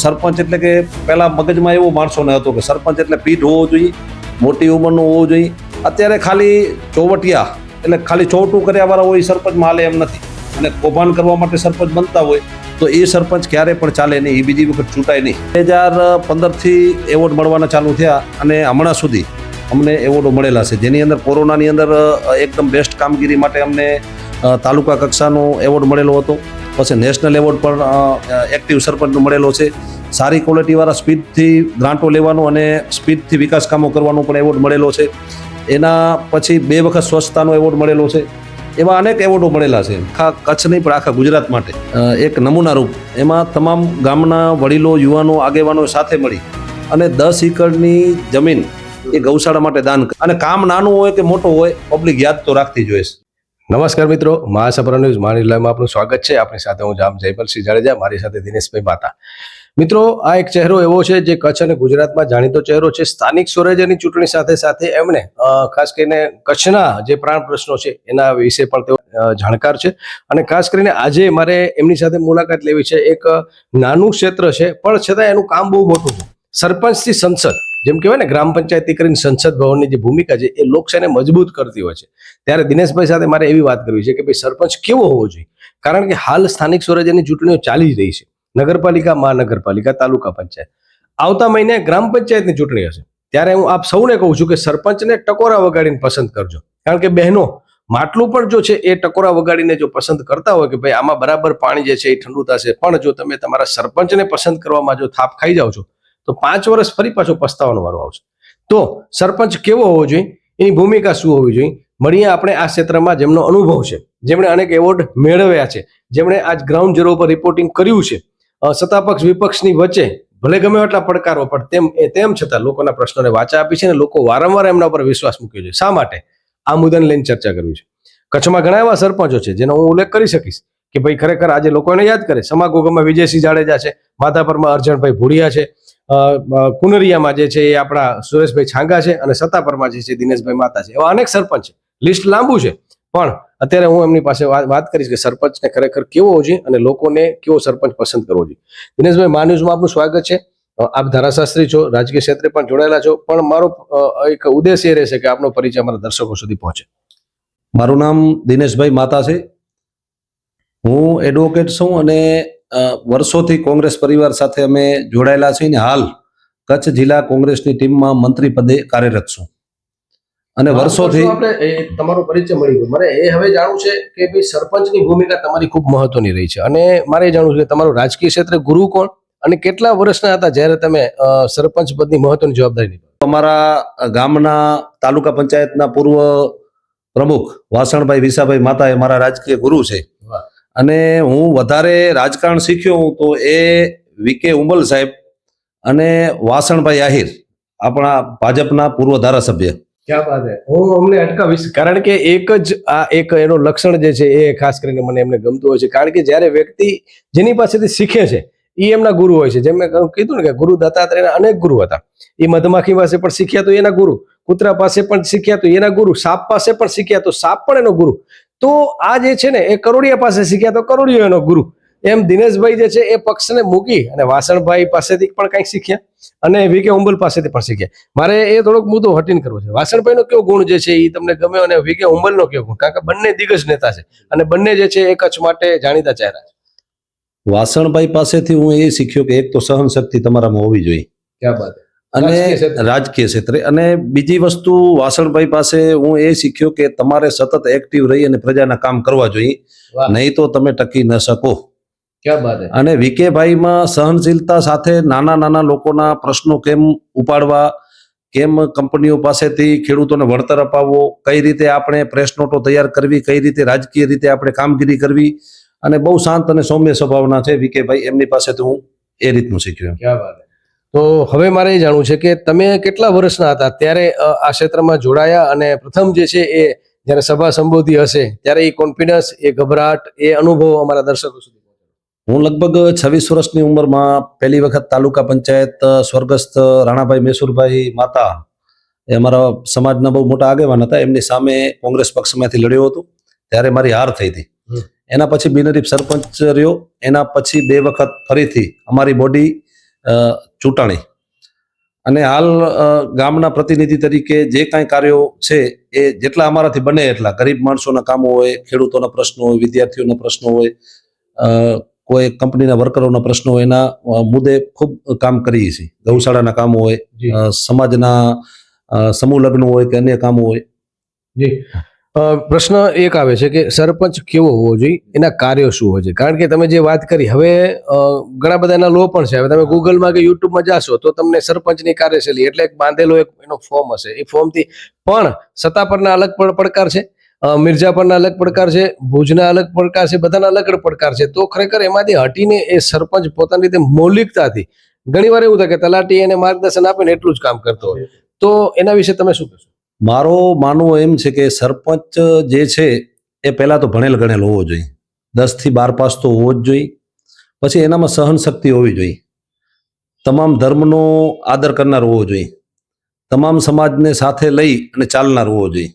સરપંચ એટલે કે પહેલા મગજમાં એવો માણસોને હતો કે સરપંચ એટલે પીઠ હોવો જોઈએ, મોટી ઉંમરનો હોવો જોઈએ. અત્યારે ખાલી ચોવટિયા એટલે ખાલી ચોવટું કર્યા વાળા હોય સરપંચમાં હાલે એમ નથી, અને કૌભાંડ કરવા માટે સરપંચ બનતા હોય તો એ સરપંચ ક્યારે પણ ચાલે નહીં, એ બીજી વખત ચૂંટાય નહીં. 2015થી એવોર્ડ મળવાના ચાલુ થયા અને હમણાં સુધી અમને એવોર્ડો મળેલા છે, જેની અંદર કોરોનાની અંદર એકદમ બેસ્ટ કામગીરી માટે અમને તાલુકા કક્ષાનો એવોર્ડ મળેલો હતો. પછી નેશનલ એવોર્ડ પણ એક્ટિવ સરપંચનો મળેલો છે. સારી ક્વોલિટીવાળા સ્પીડથી ગ્રાન્ટો લેવાનો અને સ્પીડથી વિકાસ કામો કરવાનો પણ એવોર્ડ મળેલો છે. એના પછી 2 વખત સ્વચ્છતાનો એવોર્ડ મળેલો છે. એવા અનેક એવોર્ડો મળેલા છે, આખા કચ્છ નહીં પણ આખા ગુજરાત માટે. એક નમૂના રૂપ એમાં તમામ ગામના વડીલો, યુવાનો, આગેવાનો સાથે મળી અને 10 એકરની જમીન એ ગૌશાળા માટે દાન, અને કામ નાનું હોય કે મોટો હોય પબ્લિક યાદ તો રાખતી જ હોય છે. નમસ્કાર મિત્રો, મહાસપરા ન્યૂઝ માનીલામાં આપનું સ્વાગત છે. આપણી સાથે હું જામ જયપલસિંહ જાડેજા, મારી સાથે દિનેશભાઈ માતા. મિત્રો, આ એક ચહેરો એવો છે જે કચ્છ અને ગુજરાતમાં જાણીતો ચહેરો છે. સ્થાનિક સ્વરાજ્યની ચૂંટણી સાથે સાથે એમણે ખાસ કરીને કચ્છના જે પ્રાણ પ્રશ્નો છે એના વિશે પણ તેઓ જાણકાર છે. અને ખાસ કરીને આજે મારે એમની સાથે મુલાકાત લેવી છે. એક નાનું ક્ષેત્ર છે પણ છતાં એનું કામ બહુ મોટું છે. સરપંચથી સંસદ, જેમ કહેવાય ને, ગ્રામ પંચાયતી કરીને સંસદ ભવનની જે ભૂમિકા છે એ લોકશાહીને મજબૂત કરતી હોય છે. ત્યારે દિનેશભાઈ સાથે મારે એવી વાત કરવી છે કે ભાઈ સરપંચ કેવો હોવો જોઈએ, કારણ કે હાલ સ્થાનિક સ્વરાજ્યની ચૂંટણીઓ ચાલી જ રહી છે. નગરપાલિકા, મહાનગરપાલિકા, તાલુકા પંચાયત, આવતા મહિને ગ્રામ પંચાયતની ચૂંટણી હશે. ત્યારે હું આપ સૌને કહું છું કે સરપંચને ટકોરા વગાડીને પસંદ કરજો, કારણ કે બહેનો માટલું પણ જો છે એ ટકોરા વગાડીને જો પસંદ કરતા હોય કે ભાઈ આમાં બરાબર પાણી જે છે એ ઠંડુ થશે, પણ જો તમે તમારા સરપંચને પસંદ કરવામાં જો થાપ ખાઈ જાઓ છો તો 5 વર્ષ ફરી પાછો પસ્તાવાનો વારો આવશે. તો સરપંચ કેવો હોવો જોઈએ, એની ભૂમિકા શું હોવી જોઈએ, મળીએ આપણે આ ક્ષેત્રમાં જેમનો અનુભવ છે, જેમણે અનેક એવોર્ડ મેળવ્યા છે, જેમણે આજ ગ્રાઉન્ડ ઝીરો પર રિપોર્ટિંગ કર્યું છે, સત્તાપક્ષ વિપક્ષની વચ્ચે ભલે ગમે એટલા પડકારો પણ તેમ છતાં લોકોના પ્રશ્નોને વાચા આપી છે અને લોકો વારંવાર એમના પર વિશ્વાસ મૂક્યો છે. શા માટે આ મુદ્દાને લઈને ચર્ચા કરવી છે. કચ્છમાં ઘણા એવા સરપંચો છે જેનો હું ઉલ્લેખ કરી શકીશ કે ભાઈ ખરેખર આજે લોકો એને યાદ કરે. સમાગોગમાં વિજયસિંહ જાડેજા છે, માધાપરમાં અરજણભાઈ ભુડિયા છે, કુનરિયામાં જે છે એ આપણા સુરેશભાઈ છાંગા છે, અને સત્તાપરમાં જે છે દિનેશભાઈ માતા છે. એવા અનેક સરપંચ છે, લિસ્ટ લાંબુ છે. પણ અત્યારે હું એમની પાસે વાત કરીશ કે સરપંચને ખરેખર કેવો હોવો જોઈએ અને લોકોને કેવો સરપંચ પસંદ કરવો જોઈએ. દિનેશભાઈ, મા ન્યૂઝમાં આપનું સ્વાગત છે. આપ ધારાશાસ્ત્રી છો, રાજકીય ક્ષેત્રે પણ જોડાયેલા છો, પણ મારો એક ઉદ્દેશ એ રહેશે કે આપનો પરિચય અમારા દર્શકો સુધી પહોંચે. મારું નામ દિનેશભાઈ માતા છે. હું એડવોકેટ છું અને વર્ષોથી કોંગ્રેસ પરિવાર સાથે અમે જોડાયેલા છીએ અને હાલ કચ્છ જિલ્લા કોંગ્રેસની ટીમમાં મંત્રી પદે કાર્યરત છું. અને વર્ષોથી આપણે તમારો પરિચય મળી ગયો. મને એ હવે જાણવું છે કે ભાઈ સરપંચની ભૂમિકા તમારી ખૂબ મહત્વની રહી છે, અને મારે જાણવું છે કે તમારું રાજકીય ક્ષેત્રે ગુરુ કોણ અને કેટલા વર્ષના હતા જ્યારે તમે સરપંચ પદની મહત્વની જવાબદારી નિભાવી? અમારા ગામના તાલુકા પંચાયતના પૂર્વ પ્રમુખ વાસણભાઈ વિસાભાઈ માતા એ મારા રાજકીય ગુરુ છે. અને હું વધારે રાજકારણ શીખ્યો હું તો એ વીકે ઉંબલ સાહેબ અને વાસણભાઈ આહિર, આપણા ભાજપના પૂર્વ ધારાસભ્ય. ક્યાં વાત હે. હું અમને અટકાવીશ, કારણ કે એક જ આ એક એનો લક્ષણ જે છે એ ખાસ કરીને મને એમને ગમતું હોય છે. કારણ કે જ્યારે વ્યક્તિ જેની પાસેથી શીખે છે એ એમના ગુરુ હોય છે. જેમ મેં કીધું ને કે ગુરુ દત્તાત્રેયના અનેક ગુરુ હતા. એ મધમાખી પાસે પણ શીખ્યા તો એના ગુરુ, કૂતરા પાસે પણ શીખ્યા તો એના ગુરુ, સાપ પાસે પણ શીખ્યા તો સાપ પણ એનો ગુરુ. તો આ જે છે ને એ કરોડિયા પાસે શીખ્યા તો કરોડિયો એનો ગુરુ. એમ દિનેશભાઈ જે છે એ પક્ષને મૂકી અને વાસણભાઈ પાસેથી પણ કંઈક શીખ્યા અને વીકે ઉંબલ પાસેથી પણ શીખ્યા. મારે એ થોડોક મુદ્દો હટીને કરવો છે. વાસણભાઈનો કેવો ગુણ જે છે એ તમને ગમ્યો અને વીકે ઉંબલનો કેવો ગુણ? કારણ કે બંને દિગ્ગજ નેતા છે અને બંને જે છે એ કચ્છ માટે જાણીતા ચહેરા છે. વાસણભાઈ પાસેથી હું એ શીખ્યો કે એક તો સહન શક્તિ તમારામાં હોવી જોઈએ, ક્યાં વાત. અને રાજકીય ક્ષેત્રે, અને બીજી વસ્તુ વાસણભાઈ પાસે હું એ શીખ્યો કે તમારે સતત એક્ટિવ રહી અને પ્રજાના કામ કરવા જોઈએ, નહીં તો તમે ટકી ન શકો. ક્યાં વાત. અને વીકેભાઈમાં સહનશીલતા સાથે નાના નાના લોકોના પ્રશ્નો કેમ ઉપાડવા, કેમ કંપનીઓ પાસેથી ખેડૂતોને વળતર અપાવવો, કઈ રીતે આપણે પ્રેસ નોટો તૈયાર કરવી, કઈ રીતે રાજકીય રીતે આપણે કામગીરી કરવી, અને બહુ શાંત અને સૌમ્ય સ્વભાવના છે વીકેભાઈ. એમની પાસેથી હું એ રીતનું શીખ્યો. ક્યાં વાત. તો હવે મારે એ જાણવું છે કે તમે કેટલા વર્ષના હતા ત્યારે આ ક્ષેત્રમાં જોડાયા, અને પ્રથમ જે છે એ જ્યારે સભા સંબોધી હશે ત્યારે એ કોન્ફિડન્સ, એ ગભરાટ, એ અનુભવ અમારા દર્શકો સુધી? હું લગભગ 26 વર્ષની ઉંમરમાં પહેલી વખત તાલુકા પંચાયત સ્વર્ગસ્થ રાણાભાઈ મેસુરભાઈ માતા, એ અમારા સમાજના બહુ મોટા આગેવાન હતા, એમની સામે કોંગ્રેસ પક્ષમાંથી લડ્યો હતો. ત્યારે મારી હાર થઈ હતી. એના પછી બિનહરીફ સરપંચ રહ્યો. એના પછી 2 વખત ફરીથી અમારી બોડી ચૂંટણી અને હાલ ગામના પ્રતિનિધિ તરીકે જે કાંઈ કાર્યો છે એ જેટલા અમારાથી બને એટલા ગરીબ માણસોના કામો હોય, ખેડૂતોના પ્રશ્નો હોય, વિદ્યાર્થીઓના પ્રશ્નો હોય, કોઈ કંપનીના વર્કરોના પ્રશ્નો હોય, એના મુદ્દે ખૂબ કામ કરીએ છીએ. ગૌશાળાના કામો હોય, સમાજના સમૂહ લગ્ન હોય કે અન્ય કામો હોય. જી, પ્રશ્ન એક આવે છે કે સરપંચ કેવો હોવો જોઈએ, એના કાર્યો શું હોય છે? કારણ કે તમે જે વાત કરી, હવે ઘણા બધા એના લો પણ છે. હવે તમે ગૂગલમાં કે યુટ્યુબમાં જાશો તો તમને સરપંચની કાર્યશૈલી એટલે એક બાંધેલો એક એનો ફોર્મ હશે. એ ફોર્મથી પણ સત્તા પરના અલગ પડકાર છે, મિર્જાપરના અલગ પડકાર છે, ભુજના અલગ પડકાર છે, બધાના અલગ પડકાર છે. તો ખરેખર એમાંથી હટીને એ સરપંચ પોતાની રીતે મૌલિકતાથી, ઘણી વાર એવું થાય કે તલાટી એને માર્ગદર્શન આપે ને એટલું જ કામ કરતો હોય. તો એના વિશે તમે શું કહેશો? મારો માનવું એમ છે કે સરપંચ જે છે એ પહેલા તો ભણેલ ગણેલ હોવો જોઈએ, 10 થી 12 પાસ તો હોવો જ જોઈએ. પછી એનામાં સહન શક્તિ હોવી જોઈએ, તમામ ધર્મનો આદર કરનાર હોવો જોઈએ, તમામ સમાજને સાથે લઈ અને ચાલનાર હોવો જોઈએ,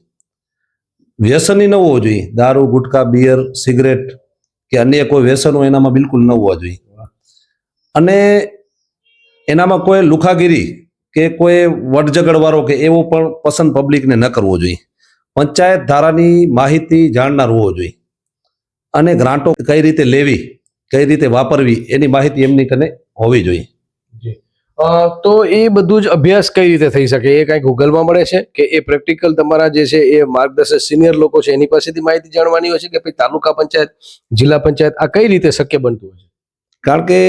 વ્યસની ન હોવો જોઈએ, દારૂ, ગુટખા, બિયર, સિગરેટ કે અન્ય કોઈ વ્યસનો એનામાં બિલકુલ ન હોવા જોઈએ, અને એનામાં કોઈ લુખાગીરી કે કોઈ વટઝગડવાળો કે એવો પણ પસંદ પબ્લિકને ન કરવો જોઈએ. પંચાયત ધારાની માહિતી જાણનાર હોવો જોઈએ, અને ગ્રાન્ટો કઈ રીતે લેવી, કઈ રીતે વાપરવી એની માહિતી એમની કને હોવી જોઈએ. તો એ બધું જ અભ્યાસ કઈ રીતે થઈ શકે? એ કઈ ગૂગલમાં મળે છે કે એ પ્રેક્ટિકલ તમારા જે છે એ માર્ગદર્શક સિનિયર લોકો છે એની પાસેથી માહિતી જાણવાની હોય છે, કે ભાઈ તાલુકા પંચાયત, જિલ્લા પંચાયત, આ કઈ રીતે શક્ય બનતું હોય છે? કારણ કે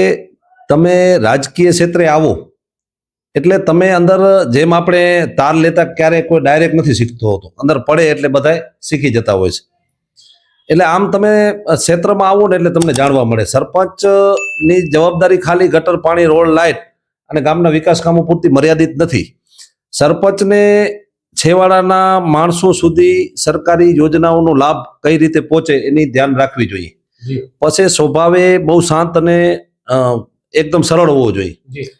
તમે રાજકીય ક્ષેત્રે આવો એટલે તમે અંદર, જેમ આપણે તાર લેતા ક્યારેય કોઈ ડાયરેક્ટ નથી શીખતો હોતો, અંદર પડે એટલે બધા શીખી જતા હોય છે. એટલે આમ તમે ક્ષેત્રમાં આવો ને એટલે તમને જાણવા મળે. સરપંચની જવાબદારી ખાલી ગટર, પાણી, રોડ, લાઇટ અને ગામના વિકાસ કામો પૂરતી મર્યાદિત નથી. સરપંચને છેવાડાના માણસો સુધી સરકારી યોજનાઓનો લાભ કઈ રીતે પહોંચે એની ધ્યાન રાખવી જોઈએ. પછી સ્વભાવે બહુ શાંત અને એકદમ સરળ હોવો જોઈએ.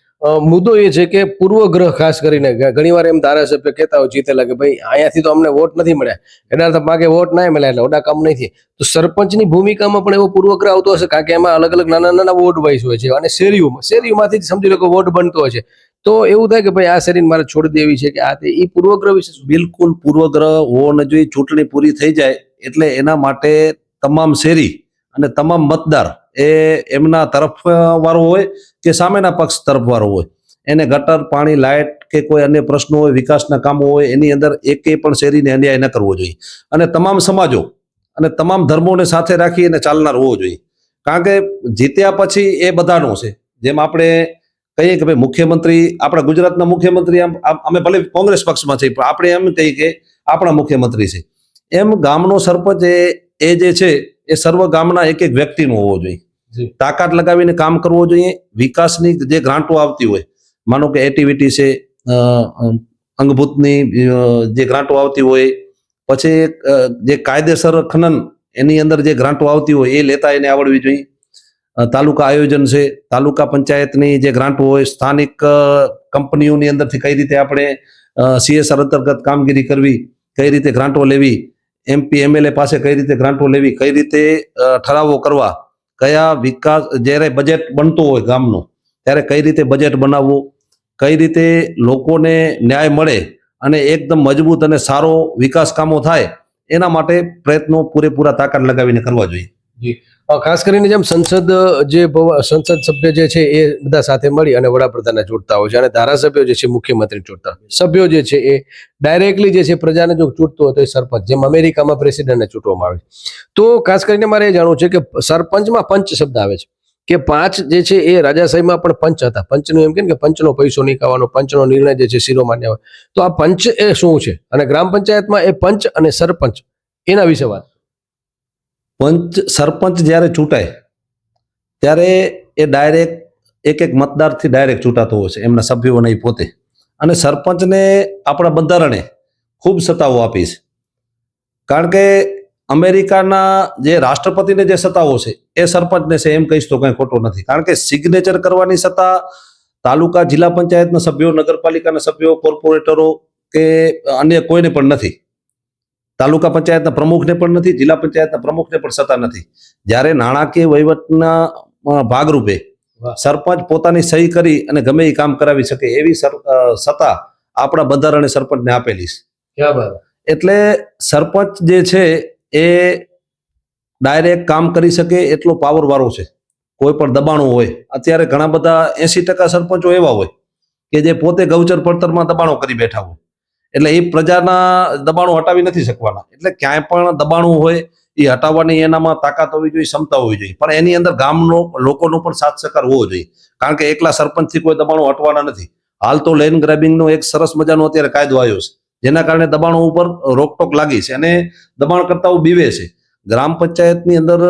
મુદ્દો એ છે કે પૂર્વગ્રહ, ખાસ કરીને ઘણી વાર એમ ધારાસભ્ય કહેતા હોય જીતેલા કે ભાઈ અહીંયાથી તો અમને વોટ નથી મળ્યા, એના તો માગે વોટ ના મળ્યા એટલે ઓડા કામ નથી. તો સરપંચની ભૂમિકામાં પણ એવો પૂર્વગ્રહ આવતો હશે, કારણ કે એમાં અલગ અલગ નાના નાના વોર્ડ વાઇઝ હોય છે, અને શેરીઓમાંથી જ સમજી લો કે વોર્ડ બનતો હોય છે. તો એવું થાય કે ભાઈ આ શેરીને મારે છોડી દેવી છે, કે આ તે એ પૂર્વગ્રહ વિશે બિલકુલ પૂર્વગ્રહ હોવો ન જોઈએ. ચૂંટણી પૂરી થઈ જાય એટલે એના માટે તમામ શેરી અને તમામ મતદાર એ એમના તરફ વાળો હોય કે સામેના પક્ષ તરફ વાળો હોય, એને ગટર, પાણી, લાઇટ કે કોઈ અન્ય પ્રશ્નો હોય, વિકાસના કામો હોય, એની અંદર એકે પણ શેરીને અન્યાય ન કરવો જોઈએ. અને તમામ સમાજો અને તમામ ધર્મોને સાથે રાખી અને ચાલનાર હોવો જોઈએ. કારણ કે જીત્યા પછી એ બધાનો છે. જેમ આપણે કહીએ કે ભાઈ મુખ્યમંત્રી, આપણા ગુજરાતના મુખ્યમંત્રી, અમે ભલે કોંગ્રેસ પક્ષમાં છીએ પણ આપણે એમ કહીએ કે આપણા મુખ્યમંત્રી છે, એમ ગામનો સરપંચ એ જે છે એ સર્વ ગામના એક એક વ્યક્તિનો હોવો જોઈએ. તાકાત લગાવીને કામ કરવો જોઈએ. વિકાસની જે ગ્રાન્ટો આવતી હોય, માનો કે એટીવીટી છે, અંગભૂતની જે ગ્રાન્ટો આવતી હોય, પછી જે કાયદેસર ખનન એની અંદર જે ગ્રાન્ટો આવતી હોય એ લેતા એને આવડવી જોઈએ. તાલુકા આયોજન છે, તાલુકા પંચાયતની જે ગ્રાન્ટો હોય, સ્થાનિક કંપનીઓની અંદરથી કઈ રીતે આપણે CSR અંતર્ગત કામગીરી કરવી, કઈ રીતે ગ્રાન્ટો લેવી, MP MLA પાસે કઈ રીતે ગ્રાન્ટો લેવી, કઈ રીતે ઠરાવો કરવા, કયા વિકાસ, જ્યારે બજેટ બનતો હોય ગામનો ત્યારે કઈ રીતે બજેટ બનાવવું, કઈ રીતે લોકોને ન્યાય મળે અને એકદમ મજબૂત અને સારો વિકાસ કામો થાય, એના માટે પ્રયત્નો પૂરેપૂરા તાકાત લગાવીને કરવા જોઈએ. ખાસ કરીને જેમ સંસદ સભ્ય જે છે એ બધા સાથે મળી અને વડાપ્રધાનને ચૂંટતા હોય છે, અને ધારાસભ્યો જે છે મુખ્યમંત્રી ચૂંટતા હોય, સભ્યો જે છે એ ડાયરેક્ટલી જે છે પ્રજાને જો ચૂંટતો હોય તો એ સરપંચ, જેમ અમેરિકામાં પ્રેસિડેન્ટને ચૂંટવામાં આવે છે. તો ખાસ કરીને મારે એ જાણવું છે કે સરપંચમાં પંચ શબ્દ આવે છે, કે 5 જે છે એ રાજાશાહીમાં પણ પંચ હતા. પંચનું એમ કે પંચનો પૈસો નહીં ખાવાનો, પંચનો નિર્ણય જે છે શિરોમાન્ય હોય. તો આ પંચ એ શું છે, અને ગ્રામ પંચાયતમાં એ પંચ અને સરપંચ એના વિશે વાત. સરપંચ જ્યારે ચૂંટાય ત્યારે એ ડાયરેક્ટ એક એક મતદારથી ડાયરેક્ટ ચૂંટાતો હોય છે, એમના સભ્યો નહીં પોતે. અને સરપંચને આપણા બંધારણે ખૂબ સત્તાઓ આપી છે. કારણ કે અમેરિકાના જે રાષ્ટ્રપતિને જે સત્તાઓ છે એ સરપંચને છે, એમ કહીશ તો કંઈ ખોટો નથી. કારણ કે સિગ્નેચર કરવાની સત્તા તાલુકા, જિલ્લા પંચાયતના સભ્યો, નગરપાલિકાના સભ્યો, કોર્પોરેટરો કે અન્ય કોઈને પણ નથી. તાલુકા પંચાયતના પ્રમુખને પણ નથી, જિલ્લા પંચાયતના પ્રમુખને પણ સત્તા નથી. જ્યારે નાણાકીય વહીવટના ભાગરૂપે વાહ. સરપંચ પોતાની સહી કરી અને ગમે એ કામ કરાવી શકે એવી સત્તા આપણા બંધારણે સરપંચને આપેલી છે. ક્યાં વાત. એટલે સરપંચ જે છે એ ડાયરેક્ટ કામ કરી શકે એટલો પાવર વાળો છે. કોઈ પણ દબાણો હોય, અત્યારે ઘણા બધા 80% સરપંચો એવા હોય કે જે પોતે ગૌચર પડતરમાં દબાણો કરી બેઠા હોય, એટલે એ પ્રજાના દબાણો હટાવી નથી શકવાના. એટલે ક્યાંય પણ દબાણો હોય એ હટાવવાની એનામાં તાકાત હોવી જોઈએ, ક્ષમતા હોવી જોઈએ, પણ એની અંદર ગામનો લોકોનો પણ સાથ સહકાર હોવો જોઈએ. કારણ કે એકલા સરપંચથી કોઈ દબાણો હટવાના નથી. હાલ તો લેન્ડ ગ્રેબિંગનો એક સરસ મજાનો અત્યારે કાયદો આવ્યો છે, જેના કારણે દબાણો ઉપર રોકટોક લાગી છે અને દબાણકર્તાઓ બીવે છે. ગ્રામ પંચાયતની અંદર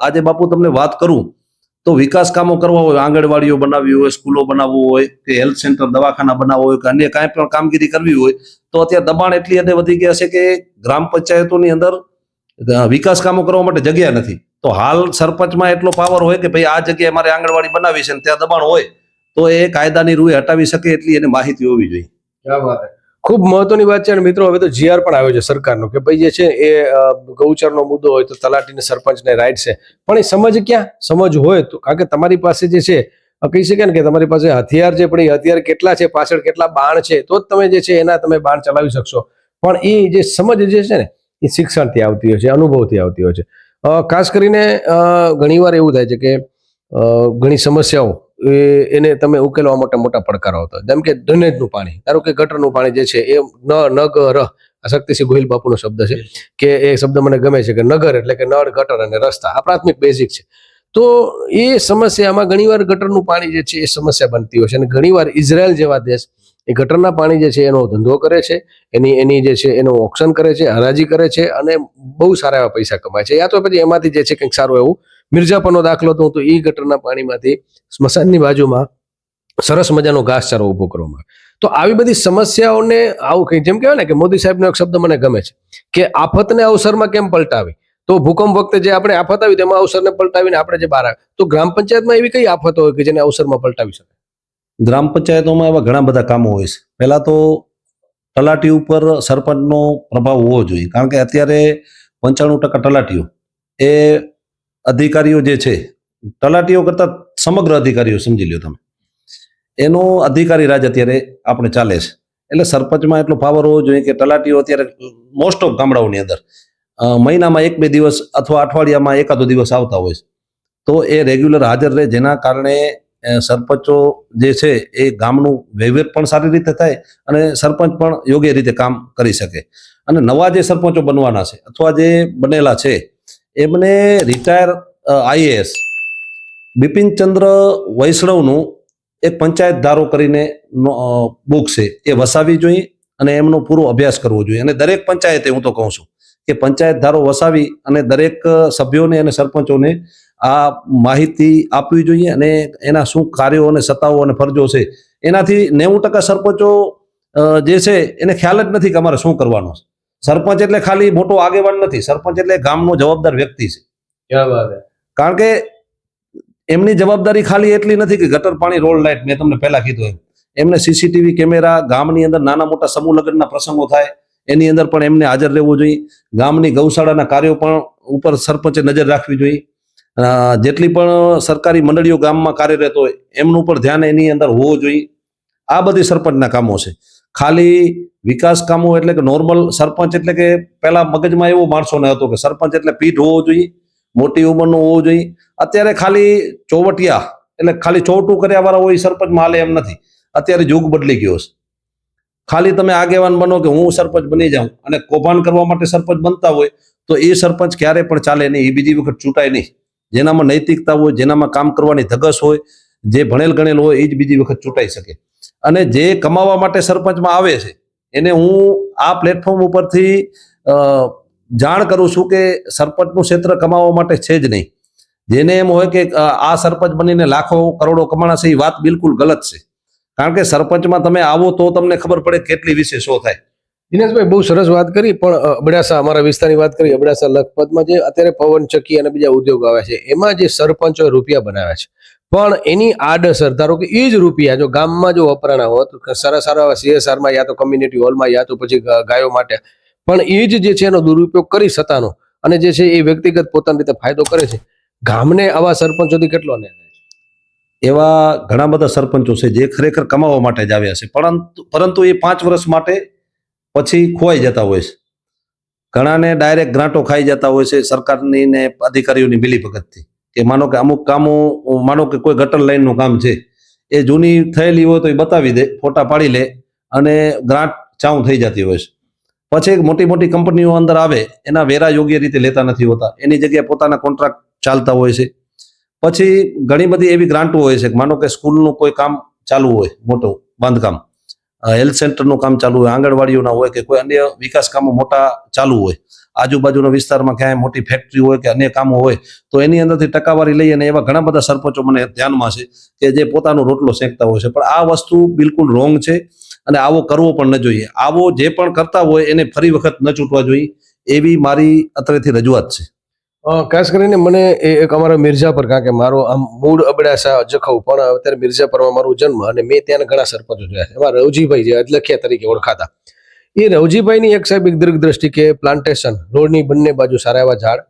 આજે બાપુ તમને વાત કરું તો વિકાસ કામો કરવા હોય, આંગણવાડીઓ બનાવવી હોય, સ્કૂલો બનાવવું હોય કે હેલ્થ સેન્ટર દવાખાના બનાવવા હોય કે અન્ય કાંઈ પણ કામગીરી કરવી હોય તો અત્યારે દબાણ એટલી હદે વધી ગયા છે કે ગ્રામ પંચાયતોની અંદર વિકાસ કામો કરવા માટે જગ્યા નથી. તો હાલ સરપંચમાં એટલો પાવર હોય કે ભાઈ આ જગ્યાએ મારે આંગણવાડી બનાવી છે ને ત્યાં દબાણ હોય તો એ કાયદાની રૂએ હટાવી શકે એટલી એને માહિતી હોવી જોઈએ. ક્યાં વાત. ખૂબ મહત્વની વાત છે. અને મિત્રો, હવે તો જીઆર પણ આવ્યો છે સરકારનો કે ભાઈ જે છે એ ગૌચરનો મુદ્દો હોય તો તલાટીને સરપંચને રાઈટ છે, પણ એ સમજ ક્યાં સમજ હોય તો, કારણ કે તમારી પાસે જે છે કહી શકાય ને કે તમારી પાસે હથિયાર છે, પણ એ હથિયાર કેટલા છે, પાછળ કેટલા બાણ છે, તો જ તમે જે છે એના તમે બાણ ચલાવી શકશો. પણ એ જે સમજ જે છે ને એ શિક્ષણથી આવતી હોય છે, અનુભવથી આવતી હોય છે. ખાસ કરીને ઘણીવાર એવું થાય છે કે ઘણી સમસ્યાઓ એને તમે ઉકેલવા માટે મોટા પડકારો આવતા હોય. જેમ કે ડ્રેનેજનું પાણી, ધારો કે ગટરનું પાણી જે છે એ નગર, આ શક્તિસિંહ ગોહિલ બાપુનો શબ્દ છે કે એ શબ્દ મને ગમે છે કે નગર એટલે કે નળ, ગટર અને રસ્તા, આ પ્રાથમિક બેઝિક છે. તો એ સમસ્યામાં ઘણીવાર ગટરનું પાણી જે છે એ સમસ્યા બનતી હોય છે. અને ઘણીવાર ઇઝરાયલ જેવા દેશ એ ગટરના પાણી જે છે એનો ધંધો કરે છે, એની જે છે એનું ઓક્શન કરે છે, હરાજી કરે છે અને બહુ સારા એવા પૈસા કમાય છે. યા તો પછી એમાંથી જે છે કંઈક સારું એવું, મિર્જાપરનો દાખલો દઉં તો એ ગટરના પાણીમાંથી સ્મશાનની બાજુમાં સરસ મજાનો ઘાસચારો ઉભો કરવામાં આવે. તો આવી બધી સમસ્યાઓને આવું કંઈ, જેમ કહેવાય ને કે મોદી સાહેબનો એક શબ્દ મને ગમે છે કે આફતને અવસરમાં કેમ પલટાવી. તો ભૂકંપ વખતે જે આપણે આફત આવી તેમાં અવસરને પલટાવીને આપણે જે બહાર આવે, તો ગ્રામ પંચાયતમાં એવી કઈ આફતો હોય કે જેને અવસરમાં પલટાવી શકે? ગ્રામ પંચાયતોમાં એવા ઘણા બધા કામો હોય છે. પહેલા તો તલાટી ઉપર સરપંચનો પ્રભાવ હોવો જોઈએ, કારણ કે અત્યારે 95% તલાટીઓ એ અધિકારીઓ જે છે, તલાટીઓ કરતા સમગ્ર અધિકારીઓ સમજી લ્યો તમે, એનો અધિકારી રાજ અત્યારે આપણે ચાલે છે. એટલે સરપંચમાં એટલો પાવર હોવો જોઈએ કે તલાટીઓ અત્યારે મોસ્ટ ઓફ ગામડાઓની અંદર મહિનામાં 1-2 દિવસ અથવા અઠવાડિયામાં એકાદો દિવસ આવતા હોય છે, તો એ રેગ્યુલર હાજર રહે, જેના કારણે સરપંચો જે છે એ ગામનું વહીવટ પણ સારી રીતે થાય અને સરપંચ પણ યોગ્ય રીતે કામ કરી શકે. અને નવા જે સરપંચો બનવાના છે અથવા જે બનેલા છે એમને રિટાયર આઈએએસ બિપિનચંદ્ર વૈષ્ણવનું એક પંચાયત ધારો કરીને બુક છે એ વસાવી જોઈએ અને એમનો પૂરો અભ્યાસ કરવો જોઈએ. અને દરેક પંચાયતે, હું તો કહું છું કે પંચાયત ધારો વસાવી અને દરેક સભ્યોને અને સરપંચોને આ માહિતી આપવી જોઈએ અને એના શું કાર્યો અને સત્તાઓ અને ફરજો છે. એનાથી 90% સરપંચો જે છે એને ખ્યાલ જ નથી કે અમારે શું કરવાનું છે. સરપંચ એટલે ખાલી મોટો આગેવાન નથી, સરપંચ એટલે ગામનો જવાબદાર વ્યક્તિ છે. ક્યાં વાત હે. કારણ કે એમની જવાબદારી ખાલી એટલી નથી કે ગટર પાણી, રોડ લાઇટ, મેં તમને પહેલા કીધું એમને સીસીટીવી કેમેરા, ગામની અંદર નાના મોટા સમૂહ લગ્નના પ્રસંગો થાય એની અંદર પણ એમને હાજર રહેવું જોઈએ. ગામની ગૌશાળાના કાર્યો પણ ઉપર સરપંચે નજર રાખવી જોઈએ. જેટલી પણ સરકારી મંડળીઓ ગામમાં કાર્યરત હોય એમનું પણ ધ્યાન એની અંદર હોવું જોઈએ. આ બધી સરપંચના કામો છે. ખાલી વિકાસ કામો એટલે કે નોર્મલ સરપંચ એટલે કે પહેલા મગજમાં એવો માણસોને હતો કે સરપંચ એટલે પીઠ હોવો જોઈએ, મોટી ઉંમરનો હોવો જોઈએ. અત્યારે ખાલી ચોવટિયા એટલે ખાલી ચોવટું કર્યા વાળા હોય સરપંચ માલે એમ નથી. અત્યારે યુગ બદલી ગયો છે. ખાલી તમે આગેવાન બનો કે હું સરપંચ બની જાઉં અને કૌભાંડ કરવા માટે સરપંચ બનતા હોય તો એ સરપંચ ક્યારે પણ ચાલે નહીં, એ બીજી વખત ચૂંટાય નહીં. જેનામાં નૈતિકતા હોય, જેનામાં કામ કરવાની ધગશ હોય, જે ભણેલ ગણેલ હોય એ જ બીજી વખત ચૂંટાઈ શકે. અને જે કમાવા માટે સરપંચમાં આવે છે એને હું આ પ્લેટફોર્મ ઉપરથી જાણ કરું છું કે સરપંચનું ક્ષેત્ર કમાવા માટે છે જ નહીં. જેને એમ હોય કે આ સરપંચ બનીને લાખો કરોડો કમાણા છે, એ વાત બિલકુલ ગલત છે. કારણ કે સરપંચમાં તમે આવો તો તમને ખબર પડે કેટલી વિશે શું થાય. દિનેશભાઈ, બહુ સરસ વાત કરી, પણ અબડાસા, અમારા વિસ્તારની વાત કરી, અબડાસા લખપતમાં જે અત્યારે પવનચક્કી અને બીજા ઉદ્યોગો આવ્યા છે એમાં જે સરપંચો રૂપિયા બનાવ્યા છે, પણ એની આડઅસર, ધારો કે એ જ રૂપિયા જો ગામમાં જો વપરાણા હોત, સારા સારા CSRમાં યા તો કમ્યુનિટી હોલમાં યા તો પછી ગાયો માટે, પણ એ જ જે છે એનો દુરુપયોગ કરી સત્તાનો અને જે છે એ વ્યક્તિગત પોતાની રીતે ફાયદો કરે છે, ગામને આવા સરપંચોથી કેટલો અન્યાય થાય છે? એવા ઘણા બધા સરપંચો છે જે ખરેખર કમાવા માટે જ આવ્યા છે, પરંતુ એ 5 વર્ષ માટે પછી ખોવાઈ જતા હોય છે. ઘણાને ડાયરેક્ટ ગ્રાન્ટો ખાઈ જતા હોય છે સરકારની ને અધિકારીઓની મિલીભગતથી. કે માનો કે અમુક કામો, માનો કે કોઈ ગટર લાઈનનું કામ છે, એ જૂની થયેલી હોય તો એ બતાવી દે, ફોટા પાડી લે અને ગ્રાન્ટ ચાઉ થઈ જતી હોય છે. પછી મોટી મોટી કંપનીઓ અંદર આવે, એના વેરા યોગ્ય રીતે લેતા નથી હોતા, એની જગ્યાએ પોતાના કોન્ટ્રાક્ટ ચાલતા હોય છે. પછી ઘણી બધી એવી ગ્રાન્ટો હોય છે કે માનો કે સ્કૂલનું કોઈ કામ ચાલુ હોય, મોટું બાંધકામ, હેલ્થ સેન્ટરનું કામ ચાલુ હોય, આંગણવાડીઓના હોય કે કોઈ અન્ય વિકાસ કામો મોટા ચાલુ હોય, આજુબાજુના વિસ્તારમાં ક્યાંય મોટી ફેક્ટરી હોય કે અન્ય કામો હોય, તો એની અંદરથી ટકાવારી લઈ અને એવા ઘણા બધા સરપંચો મને ધ્યાનમાં છે કે જે પોતાનો રોટલો શેકતા હોય છે. પણ આ વસ્તુ બિલકુલ રોંગ છે અને આવો કરવો પણ ન જોઈએ. આવો જે પણ કરતા હોય એને ફરી વખત ન ચૂંટવા જોઈએ, એવી મારી અત્રેથી રજૂઆત છે. ખાસ કરીને મને એક અમારા મિર્ઝાપર, કારણ કે મારો આમ મૂળ અબડાસા જખૌ, પણ અત્યારે મિર્ઝાપરમાં મારો જન્મ, અને મેં ત્યાંના ઘણા સરપંચો જોયા છે. એમાં રવજીભાઈ જે અદલખિયા તરીકે ઓળખાતા, એ રવજીભાઈની એક સાહેબ એક દીર્ઘદ્રષ્ટિ કે પ્લાન્ટેશન, રોડની બંને બાજુ સારા એવા ઝાડ.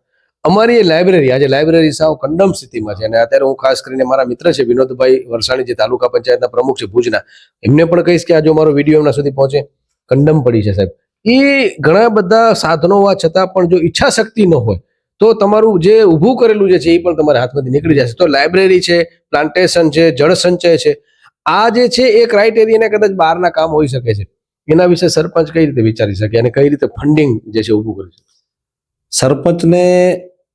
અમારી એ લાઇબ્રેરી, આજે લાઇબ્રેરી સાવ કંડમ સ્થિતિમાં છે. અને અત્યારે હું ખાસ કરીને મારા મિત્ર છે વિનોદભાઈ વરસાણી, જે તાલુકા પંચાયતના પ્રમુખ છે ભુજના, એમને પણ કહીશ કે આ જો મારો વિડીયો એમના સુધી પહોંચે, કંડમ પડી છે સાહેબ. એ ઘણા બધા સાધનો હોવા છતાં પણ જો ઈચ્છા શક્તિ ન હોય તો તમારું જે ઊભું કરેલું જે છે એ પણ તમારા હાથમાંથી નીકળી જશે. તો લાઇબ્રેરી છે, પ્લાન્ટેશન છે, જળ સંચય છે, આ જે છે એ ક્રાઇટેરિયાને કદાચ બહારના કામ હોઈ શકે છે. એના વિશે સરપંચ કઈ રીતે વિચારી શકે અને કઈ રીતે ફંડિંગ જે છે ઊભું કરી શકે? સરપંચને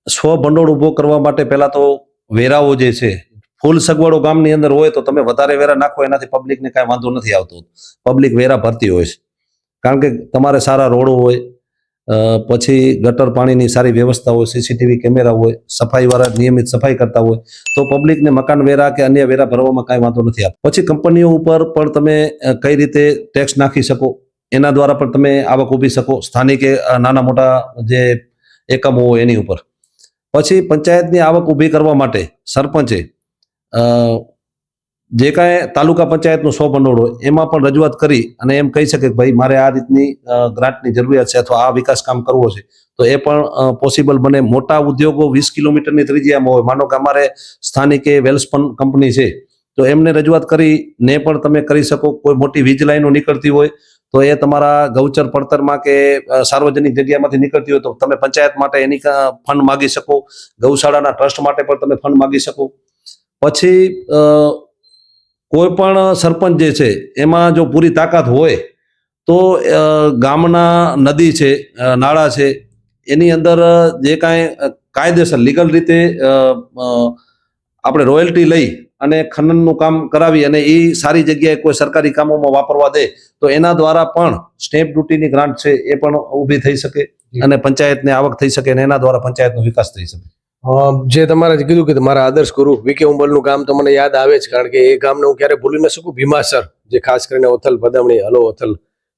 સ્વભંડોળ ઊભો કરવા માટે પહેલા તો વેરાઓ જે છે, ફૂલ સગવડો ગામની અંદર હોય તો તમે વધારે વેરા નાખો, એનાથી પબ્લિકને કાંઈ વાંધો નથી આવતો. પબ્લિક વેરા ભરતી હોય છે, કારણ કે તમારે સારા રોડો હોય, પછી ગટર પાણીની સારી વ્યવસ્થા હોય, સીસીટીવી કેમેરા હોય, સફાઈવાળા નિયમિત સફાઈ કરતા હોય, તો પબ્લિકને મકાન વેરા કે અન્ય વેરા ભરવામાં કાંઈ વાંધો નથી આવતો. પછી કંપનીઓ ઉપર પણ તમે કઈ રીતે ટેક્સ નાખી શકો, એના દ્વારા પણ તમે આવક ઊભી શકો, સ્થાનિક નાના મોટા જે એકમો હોય એની ઉપર. પછી પંચાયતની આવક ઊભી કરવા માટે સરપંચે જે કાંઈ તાલુકા પંચાયતનું સ્વભંડોળ હોય એમાં પણ રજૂઆત કરી અને એમ કહી શકે કે ભાઈ મારે આ રીતની ગ્રાન્ટની જરૂરિયાત છે અથવા આ વિકાસ કામ કરવો છે, તો એ પણ પોસિબલ બને. મોટા ઉદ્યોગો 20 કિલોમીટરની ત્રિજ્યામાં હોય, માનો કે અમારે સ્થાનિકે વેલ્સપન કંપની છે, તો એમને રજૂઆત કરીને પણ તમે કરી શકો. કોઈ મોટી વીજ લાઈનો નીકળતી હોય તો એ તમારા ગૌચર પડતરમાં કે સાર્વજનિક જગ્યામાંથી નીકળતી હોય તો તમે પંચાયત માટે એની ફંડ માગી શકો, ગૌશાળાના ટ્રસ્ટ માટે પણ તમે ફંડ માગી શકો. પછી કોઈ પણ સરપંચ જે છે એમાં જો પૂરી તાકાત હોય તો ગામના નદી છે, નાળા છે, એની અંદર જે કાંઈ કાયદેસર લીગલ રીતે આપણે રોયલ્ટી લઈ અને ખનનનું કામ કરાવી અને એ સારી જગ્યાએ કોઈ સરકારી કામોમાં વાપરવા દે તો એના દ્વારા પણ સ્ટેમ્પ ડ્યુટીની ગ્રાન્ટ છે એ પણ ઊભી થઈ શકે અને પંચાયતને આવક થઈ શકે અને એના દ્વારા પંચાયતનો વિકાસ થઈ શકે. જે તમારે કીધું કે મારા આદર્શ ગુરુ વીકે ઉંબરનું ગામ તો મને યાદ આવે જ, કારણ કે એ ગામને હું ક્યારે ભૂલી ન શકું. ભીમાસર, જે ખાસ કરીને ઓથલ પદમણી, હલો ઓથલ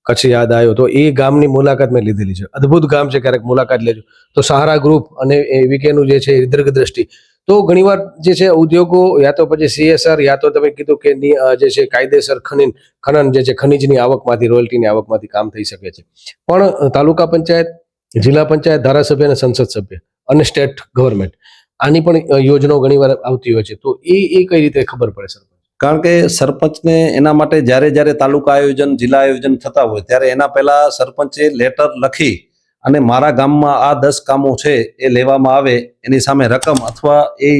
કચ્છ યાદ આવ્યો, તો એ ગામની મુલાકાત મેં લીધેલી છે. અદ્ભુત ગામ છે, ક્યારેક મુલાકાત લેજો. તો સહારા ગ્રુપ અને એ વીકેનું જે છે દીર્ઘદ્રષ્ટિ, તો ઘણીવાર જે છે ઉદ્યોગો યા તો પછી CSR યા તો તમે કીધું કે જે છે કાયદેસર ખનન જે છે ખનીજની આવકમાંથી, રોયલ્ટીની આવકમાંથી કામ થઈ શકે છે. પણ તાલુકા પંચાયત, જિલ્લા પંચાયત, ધારાસભ્ય અને સંસદ સભ્ય અને સ્ટેટ ગવર્મેન્ટ, આની પણ યોજનાઓ ઘણીવાર આવતી હોય છે, તો એ કઈ રીતે ખબર પડે સર? કારણ કે સરપંચને એના માટે જ્યારે તાલુકા આયોજન, જિલ્લા આયોજન થતા હોય ત્યારે એના પહેલા સરપંચે લેટર લખી અને મારા ગામમાં આ 10 કામો છે એ લેવામાં આવે, એની સામે રકમ અથવા એ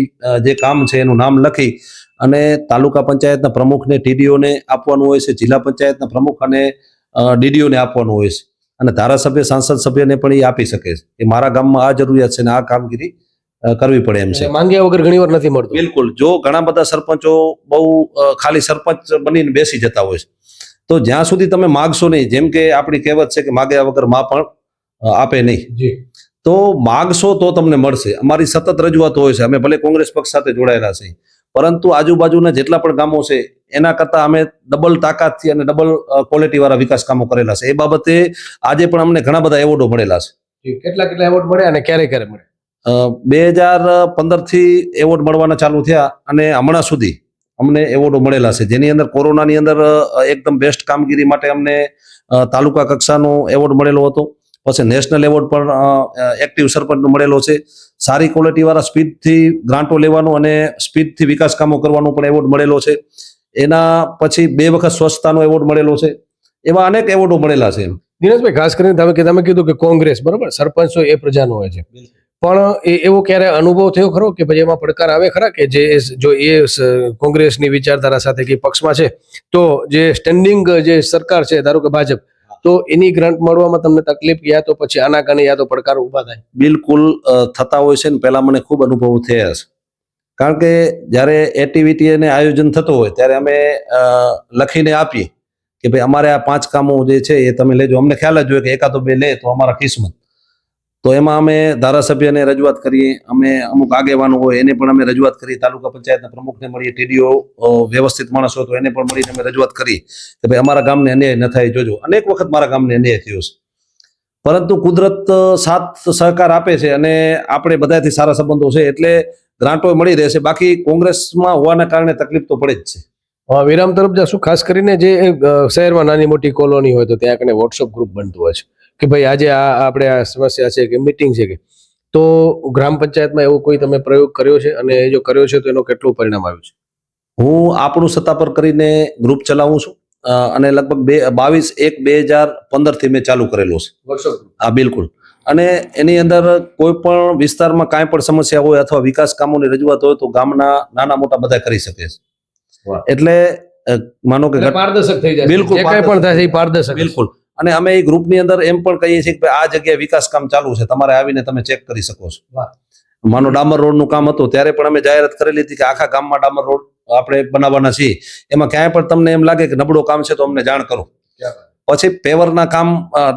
જે કામ છે એનું નામ લખી અને તાલુકા પંચાયતના પ્રમુખને, TDOને આપવાનું હોય છે, જિલ્લા પંચાયતના પ્રમુખ અને DDOને આપવાનું હોય છે, અને ધારાસભ્ય, સાંસદ સભ્યને પણ એ આપી શકે છે કે મારા ગામમાં આ જરૂરિયાત છે ને આ કામગીરી કરવી પડે એમ છે. માંગ્યા વગર ઘણીવાર નથી મળતું. બિલકુલ. જો ઘણા બધા સરપંચો બહુ ખાલી સરપંચ બનીને બેસી જતા હોય છે, તો જ્યાં સુધી તમે માગશો નહીં, જેમ કે આપણી કહેવત છે કે માગ્યા વગર માં પણ આપે નહીં, તો માગશો તો તમને મળશે. અમારી સતત રજૂઆતો હોય છે, અમે ભલે કોંગ્રેસ પક્ષ સાથે જોડાયેલા છે, પરંતુ આજુબાજુના જેટલા પણ ગામો છે એના કરતા અમે ડબલ તાકાતથી અને ડબલ ક્વોલિટી વાળા વિકાસ કામો કરેલા છે. એ બાબતે આજે પણ અમને ઘણા બધા એવોર્ડો મળેલા છે. કેટલા એવોર્ડ મળ્યા અને ક્યારે મળે? 2015 થી એવોર્ડ મળવાના ચાલુ થયા અને હમણાં સુધી અમને એવોર્ડો મળેલા છે, જેની અંદર કોરોનાની અંદર એકદમ બેસ્ટ કામગીરી માટે અમને તાલુકા કક્ષાનો એવોર્ડ મળેલો હતો. પછી નેશનલ એવોર્ડ પણ એક્ટિવ સરપંચનો મળેલો છે. સારી ક્વોલિટીવાળા સ્પીડથી ગ્રાન્ટો લેવાનું અને સ્પીડથી વિકાસ કામો કરવાનો પણ એવોર્ડ મળેલો છે. એના પછી 2 વખત સ્વચ્છતાનો એવોર્ડ મળેલો છે. એવા અનેક એવોર્ડો મળેલા છે. દિનેશભાઈ, ખાસ કરીને તમે કીધું કે કોંગ્રેસ, બરોબર, સરપંચ એ પ્રજાનો હોય છે, પણ એવો ક્યારે અનુભવ થયો ખરો કે પછી એમાં પડકાર આવે ખરા કે જો કોંગ્રેસની વિચારધારા સાથે કે પક્ષમાં છે તો જે સ્ટેન્ડિંગ જે સરકાર છે, ધારો કે ભાજપ, તો એની ગ્રાન્ટ મળવામાં તમને તકલીફ યા તો પછી આનાકાની યા તો પડકાર ઊભા થાય? બિલકુલ થતા હોય છે ને પહેલા મને ખૂબ અનુભવ થયા છે. કારણ કે જ્યારે એક્ટિવિટી અને આયોજન થતું હોય ત્યારે અમે લખીને આપીએ કે ભાઈ અમારે આ 5 કામો જે છે એ તમે લેજો. અમને ખ્યાલ જ હોય કે એકાદો 2 લે તો અમારા કિસ્મત. તો એમાં અમે ધારાસભ્યને રજૂઆત કરીએ, અમે અમુક આગેવાનો હોય એને પણ અમે રજૂઆત કરીએ, તાલુકા પંચાયતના પ્રમુખને મળીએ, ટીડીઓ વ્યવસ્થિત માણસ હોય તો એને પણ મળીને અમે રજૂઆત કરીએ કે ભાઈ અમારા ગામને અન્યાય ન થાય જોજો. અનેક વખત મારા ગામને અન્યાય થયો છે, પરંતુ કુદરત સાથ સહકાર આપે છે અને આપણે બધાથી સારા સંબંધો છે એટલે ગ્રાન્ટો મળી રહેશે. બાકી કોંગ્રેસમાં હોવાના કારણે તકલીફ તો પડે જ છે. વિરામ તરફ જશું. ખાસ કરીને જે શહેરમાં નાની મોટી કોલોની હોય તો ત્યાં કને વોટ્સઅપ ગ્રુપ બનતું હોય છે કે ભાઈ આજે આપણે આ સમસ્યા છે કે મીટિંગ છે, કે તો ગ્રામ પંચાયતમાં એવો કોઈ તમે પ્રયોગ કર્યો છે અને જો કર્યો છે તો એનો કેટલું પરિણામ આવ્યું છે? હું આપણું સત્તા પર કરીને ગ્રુપ ચલાવું છું અને લગભગ 22/1/2015 થી મેં ચાલુ કરેલો છે. હા, બિલકુલ. અને એની અંદર કોઈ પણ વિસ્તારમાં કાંઈ પણ સમસ્યા હોય અથવા વિકાસ કામોની રજૂઆત હોય તો ગામના નાના મોટા બધા કરી શકે છે. એટલે માનો કે પારદર્શક થઈ જાય, બિલકુલ જે કાંઈ પણ થાય છે એ પારદર્શક. બિલકુલ. અને અમે એ ગ્રુપની અંદર એમ પણ કહીએ છીએ કે આ જગ્યાએ વિકાસ કામ ચાલુ છે, તમારે આવીને તમે ચેક કરી શકો છો. માનો ડામર રોડનું કામ હતું ત્યારે પણ અમે જાહેરાત કરેલી હતી કે આખા ગામમાં ડામર રોડ આપણે બનાવવાના છીએ. એમાં ક્યાંય પણ તમને એમ લાગે કે નબળો કામ છે તો અમને જાણ કરો. પછી પેવરના કામ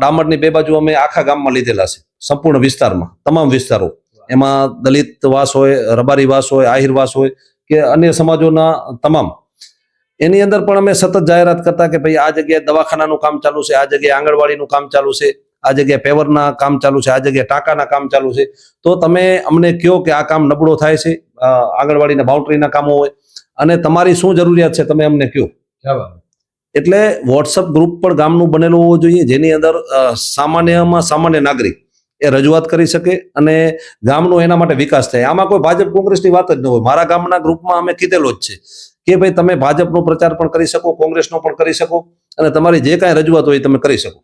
ડામરની 2 બાજુ અમે આખા ગામમાં લીધેલા છે, સંપૂર્ણ વિસ્તારમાં, તમામ વિસ્તારો. એમાં દલિત વાસ હોય, રબારી વાસ હોય, આહિર વાસ હોય કે અન્ય સમાજોના તમામ. એની અંદર પણ અમે સતત જાહેરાત કરતા કે ભાઈ આ જગ્યાએ દવાખાનાનું કામ ચાલુ છે, આ જગ્યાએ આંગણવાડીનું કામ ચાલુ છે, આ જગ્યાએ પેવરના કામ ચાલુ છે, આ જગ્યાએ ટાંકાના કામ ચાલુ છે. તો તમે અમને કહો કે આ કામ નબળો થાય છે, આંગણવાડીના બાઉન્ડ્રીના કામો હોય અને તમારી શું જરૂરિયાત છે તમે અમને કહો. એટલે વોટ્સઅપ ગ્રુપ પણ ગામનું બનેલું હોવું જોઈએ જેની અંદર સામાન્યમાં સામાન્ય નાગરિક એ રજૂઆત કરી શકે અને ગામનો એના માટે વિકાસ થાય. આમાં કોઈ ભાજપ કોંગ્રેસની વાત જ ન હોય. મારા ગામના ગ્રુપમાં અમે કીધેલો જ છે કે ભાઈ તમે ભાજપનો પ્રચાર પણ કરી શકો, કોંગ્રેસનો પણ કરી શકો અને તમારી જે કાંઈ રજૂઆત હોય તમે કરી શકો.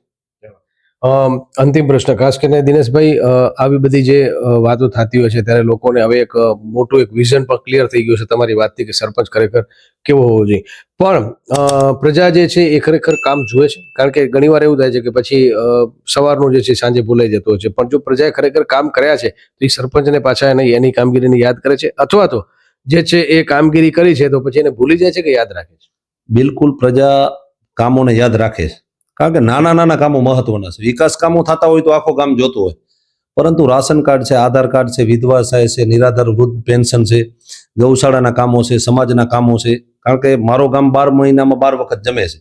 અંતિમ પ્રશ્ન, ખાસ કરીને દિનેશભાઈ, આવી બધી જે વાતો થતી હોય છે ત્યારે લોકોને હવે એક મોટું એક વિઝન પણ ક્લિયર થઈ ગયું છે તમારી વાતથી કે સરપંચ ખરેખર કેવો હોવો જોઈએ. પણ પ્રજા જે છે એ ખરેખર કામ જુએ છે? કારણ કે ઘણીવાર એવું થાય છે કે પછી સવારનું જે છે સાંજે ભૂલાઈ જતો હોય છે, પણ જો પ્રજાએ ખરેખર કામ કર્યા છે તો એ સરપંચને પાછા એની કામગીરીને યાદ કરે છે, અથવા તો જે છે એ કામગીરી કરી છે તો પછી એને ભૂલી જાય છે કે યાદ રાખે છે? બિલકુલ, પ્રજા કામોને યાદ રાખે છે. કારણ કે નાના નાના કામો મહત્વના છે. વિકાસ કામો થતા હોય તો આખો ગામ જોતું હોય, પરંતુ રાશન કાર્ડ છે, આધાર કાર્ડ છે, વિધવા સહાય છે, નિરાધાર વૃદ્ધ પેન્શન છે, ગૌશાળાના કામો છે, સમાજના કામો છે. કારણ કે મારો ગામ 12 મહિનામાં 12 વખત જમે છે.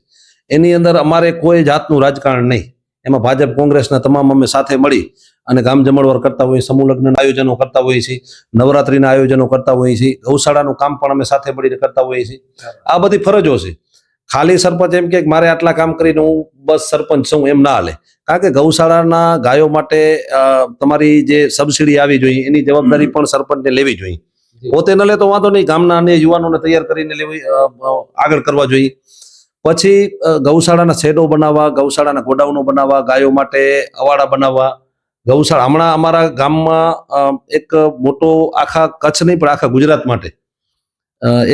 એની અંદર અમારે કોઈ જાતનું રાજકારણ નહીં. એમાં ભાજપ કોંગ્રેસના તમામ અમે સાથે મળી અને ગામ જમણવાર કરતા હોઈએ, સમૂહ લગ્નના આયોજનો કરતા હોઈએ છીએ, નવરાત્રીના આયોજનો કરતા હોઈએ છીએ, ગૌશાળાનું કામ પણ અમે સાથે મળીને કરતા હોઈએ છીએ. આ બધી ફરજો છે. ખાલી સરપંચ એમ કે મારે આટલા કામ કરીને હું બસ સરપંચ છું એમ ના હાલે. કારણ કે ગૌશાળાના ગાયો માટે તમારી જે સબસિડી આવી જોઈએ એની જવાબદારી પણ સરપંચને લેવી જોઈએ. પોતે ન લે તો વાંધો નહીં, ગામના અન્ય યુવાનોને તૈયાર કરીને લેવી, આગળ કરવા જોઈએ. પછી ગૌશાળાના શેડો બનાવવા, ગૌશાળાના ગોડાઉનો બનાવવા, ગાયો માટે અવાડા બનાવવા, ગૌશાળા હમણાં અમારા ગામમાં એક મોટો આખા કચ્છ નહીં પણ આખા ગુજરાત માટે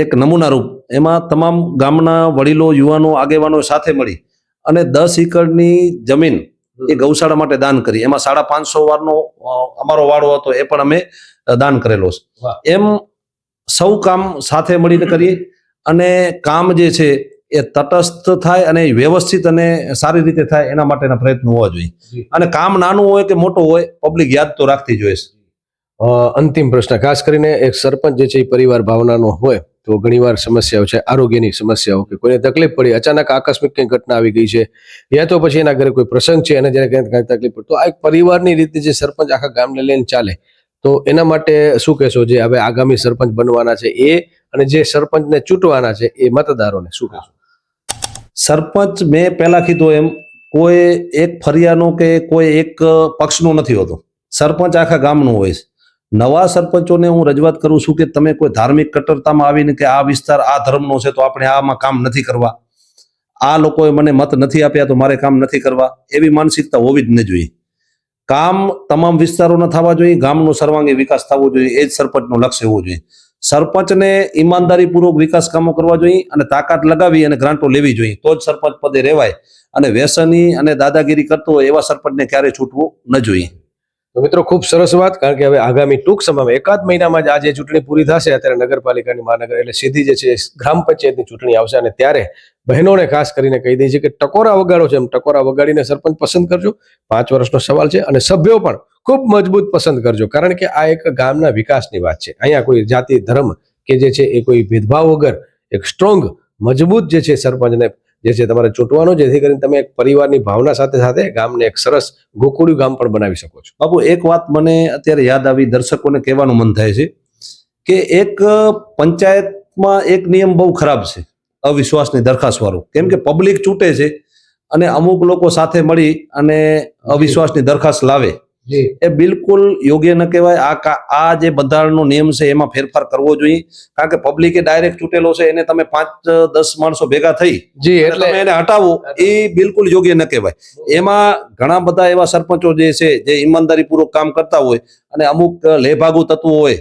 એક નમૂના રૂપ, એમાં તમામ ગામના વડીલો, યુવાનો, આગેવાનો સાથે મળી અને 10 એકરની જમીન એ ગૌશાળા માટે દાન કરી. એમાં 550 વારનો અમારો વાળો હતો, એ પણ અમે દાન કરેલો છે. એમ સૌ કામ સાથે મળીને કરીએ અને કામ જે છે એ તટસ્થ થાય અને વ્યવસ્થિત અને સારી રીતે થાય એના માટેના પ્રયત્નો હોવા જોઈએ. અને કામ નાનું હોય કે મોટું હોય, પબ્લિક યાદ તો રાખતી જોઈએ. અંતિમ પ્રશ્ન, ખાસ કરીને એક સરપંચ જે છે એ પરિવાર ભાવનાનો હોય તો ઘણીવાર સમસ્યાઓ છે, આરોગ્યની સમસ્યાઓ કે કોઈને તકલીફ પડી, અચાનક આકસ્મિક કંઈ ઘટના આવી ગઈ છે, યા તો પછી એના ઘરે કોઈ પ્રસંગ છે અને જ્યારે કંઈ તકલીફ પડે, તો આ એક પરિવારની રીતે જે સરપંચ આખા ગામને લઈને ચાલે, તો એના માટે શું કહેશો? જે હવે આગામી સરપંચ બનવાના છે એ અને જે સરપંચને ચૂંટવાના છે એ મતદારોને શું કહેશો? સરપંચ મેં પહેલા કીધું એમ કોઈ એક ફરિયાનો કે કોઈ એક પક્ષનો નથી હોતો. સરપંચ આખા ગામનું હોય છે. નવા સરપંચોને હું રજૂઆત કરું છું કે તમે કોઈ ધાર્મિક કટ્ટરતામાં આવીને કે આ વિસ્તાર આ ધર્મનો છે તો આપણે આમાં કામ નથી કરવા, આ લોકોએ મને મત નથી આપ્યા તો મારે કામ નથી કરવા, એવી માનસિકતા હોવી જ ન જોઈએ. કામ તમામ વિસ્તારોના થવા જોઈએ, ગામનો સર્વાંગી વિકાસ થવો જોઈએ, એ જ સરપંચનું લક્ષ્ય હોવું જોઈએ. સરપંચને ઈમાનદારીપૂર્વક વિકાસ કામો કરવા જોઈએ અને તાકાત લગાવી અને ગ્રાન્ટો લેવી જોઈએ, તો જ સરપંચ પદે રહેવાય. અને વ્યસની અને દાદાગીરી કરતો હોય એવા સરપંચને ક્યારે છૂટવું ન જોઈએ. તો મિત્રો ખૂબ સરસ વાત, કારણ કે હવે આગામી ટૂંક સમયમાં એકાદ મહિનામાં જ આ જે ચૂંટણી પૂરી થશે, અત્યારે નગરપાલિકાની મહાનગર એટલે સીધી જે છે ગ્રામ પંચાયતની ચૂંટણી આવશે, અને ત્યારે બહેનોને ખાસ કરીને કહી દઈએ છીએ કે ટકોરા વગાડો છે એમ ટકોરા વગાડીને સરપંચ પસંદ કરજો. 5 વર્ષનો સવાલ છે, અને સભ્યો પણ ખૂબ મજબૂત પસંદ કરજો, કારણ કે આ એક ગામના વિકાસની વાત છે. અહીંયા કોઈ જાતિ ધર્મ કે જે છે એ કોઈ ભેદભાવ વગર એક સ્ટ્રોંગ મજબૂત જે છે સરપંચને જે છે તમારે ચૂંટવાનો, જેથી કરીને તમે એક પરિવારની ભાવના સાથે સાથે ગામને એક સરસ ગોકુળિયું ગામ પણ બનાવી શકો છો. બાબુ, એક વાત મને અત્યારે યાદ આવી, દર્શકોને કહેવાનું મન થાય છે કે એક પંચાયતમાં એક નિયમ બહુ ખરાબ છે, અવિશ્વાસની દરખાસ્ત વાળો. કેમ કે પબ્લિક ચૂંટે છે અને અમુક લોકો સાથે મળી અને અવિશ્વાસની દરખાસ્ત લાવે, એ બિલકુલ યોગ્ય ન કહેવાય. આ જે બંધારણનો નિયમ છે એમાં ફેરફાર કરવો જોઈએ, કારણ કે પબ્લિકે ડાયરેક્ટ ચૂંટેલો છે, એને તમે 5-10 માણસો ભેગા થઈ એટલે એને હટાવો, એ બિલકુલ યોગ્ય ન કહેવાય. એમાં ઘણા બધા એવા સરપંચો જે છે જે ઈમાનદારીપૂર્વક કામ કરતા હોય અને અમુક લેભાગુ તત્વો હોય,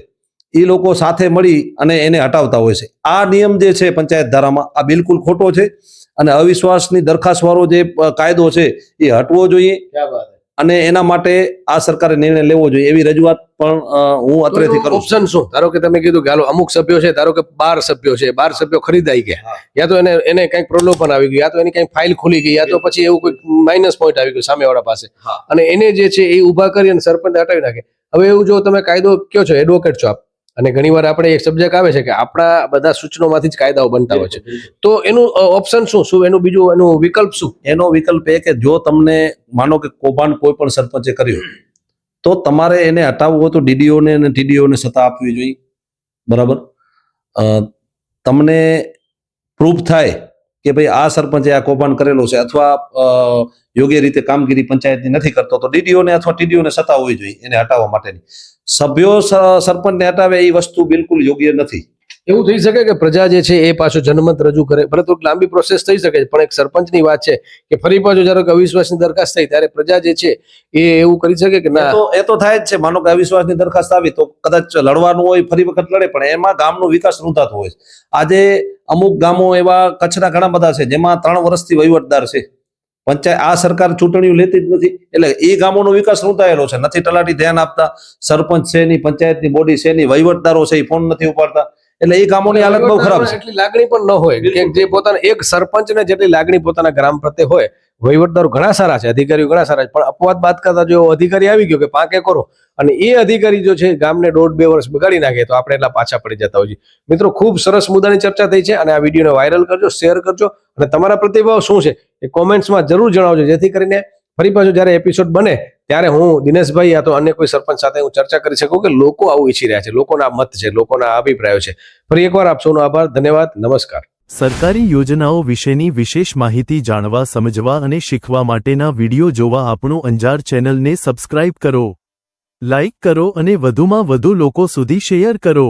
એ લોકો સાથે મળી અને એને હટાવતા હોય છે. આ નિયમ જે છે પંચાયત ધારામાં આ બિલકુલ ખોટો છે, અને અવિશ્વાસની દરખાસ્ત વાળો જે કાયદો છે એ હટવો જોઈએ. અને એના માટે આ સરકારે નિર્ણય લેવો જોઈએ, એવી રજૂઆત પણ હું અત્રેથી કરું. ઓપ્શન શું? ધારો કે તમે કીધું કે હાલો અમુક સભ્યો છે, ધારો કે 12 સભ્યો છે, 12 સભ્યો ખરીદાઈ ગયા, યા તો એને કંઈક પ્રલોભન આવી ગયું, યા તો એની કંઈક ફાઇલ ખુલી ગઈ, યા તો પછી એવું કોઈ માઇનસ પોઈન્ટ આવી ગયું સામેવાળા પાસે, અને એને જે છે એ ઊભા કરી અને સરપંચ હટાવી નાખે. હવે એવું જો તમે કાયદો કયો છો, એડવોકેટ છો આપ, અને ઘણીવાર આપણે એક સબ્જેક્ટ આવે છે કે આપણા બધા સૂચનોમાંથી જ કાયદાઓ બનતા હોય છે, તો એનું ઓપ્શન શું, એનું બીજું એનું વિકલ્પ શું? એનો વિકલ્પ એ કે જો તમને માનો કે કૌભાંડ કોઈ પણ સરપંચે કર્યું તો તમારે એને હટાવવું હોય તો ડીડીઓને અને ટીડીઓને સત્તા આપવી જોઈએ. બરાબર, તમને પ્રૂફ થાય કે ભાઈ આ સરપંચે આ કૌભાંડ કરેલો છે અથવા યોગ્ય રીતે કામગીરી પંચાયતની નથી કરતો, તો ડીડીઓને અથવા ટીડીઓને સત્તા હોવી જોઈએ એને હટાવવા માટેની. સભ્યો સરપંચને હટાવે એ વસ્તુ બિલકુલ યોગ્ય નથી. એવું થઈ શકે કે પ્રજા જે છે એ પાછો જનમત રજૂ કરે, પરંતુ લાંબી પ્રોસેસ થઈ શકે છે, પણ એક સરપંચની વાત છે કે ફરી પાછો જ્યારે અવિશ્વાસની દરખાસ્ત થઈ ત્યારે પ્રજા જે છે એ એવું કરી શકે કે ના, એ તો થાય જ છે. માનો કે અવિશ્વાસની દરખાસ્ત આવી તો કદાચ લડવાનું હોય, ફરી વખત લડે, પણ એમાં ગામનો વિકાસ રૂંધાતો હોય. આજે અમુક ગામો એવા કચ્છના ઘણા બધા છે જેમાં 3 વર્ષથી વહીવટદાર છે, પંચાયત આ સરકાર ચૂંટણીઓ લેતી જ નથી, એટલે એ ગામોનો વિકાસ રૂંધાયેલો છે. નથી તલાટી ધ્યાન આપતા, સરપંચ છે ની, પંચાયતની બોડી છે ની, વહીવટદારો છે એ ફોન નથી ઉપાડતા, એટલે એ ગામોની હાલત બહુ ખરાબ છે. એટલી લાગણી પણ ન હોય કે જે પોતાના એક સરપંચને જેટલી લાગણી પોતાના ગ્રામ પ્રત્યે હોય. વહીવટદારો ઘણા સારા છે, અધિકારીઓ ઘણા સારા છે, પણ અપવાદ બાદ કરતા જો અધિકારી આવી ગયો કે પાકે કરો, અને એ અધિકારી જો છે ગામને 1.5-2 વર્ષ બગાડી નાખે, તો આપણે એટલા પાછા પડી જતા હોય છે. મિત્રો, ખૂબ સરસ મુદ્દાની ચર્ચા થઈ છે, અને આ વિડીયોને વાયરલ કરજો, શેર કરજો, અને તમારા પ્રતિભાવ શું છે એ કોમેન્ટ્સમાં જરૂર જણાવજો, જેથી કરીને ફરી પાછું જ્યારે એપિસોડ બને ત્યારે હું દિનેશભાઈ યા તો અન્ય કોઈ સરપંચ સાથે હું ચર્ચા કરી શકું કે લોકો આવું ઈચ્છી રહ્યા છે, લોકોના મત છે, લોકોના અભિપ્રાયો છે. ફરી એકવાર આપ સૌનો આભાર, ધન્યવાદ, નમસ્કાર. સરકારી યોજનાઓ વિશેની વિશેષ માહિતી જાણવા, સમજવા અને શીખવા માટેના વિડિયો જોવા આપણું અંજાર ચેનલને સબસ્ક્રાઇબ કરો, લાઇક કરો અને વધુમાં વધુ લોકો સુધી શેર કરો.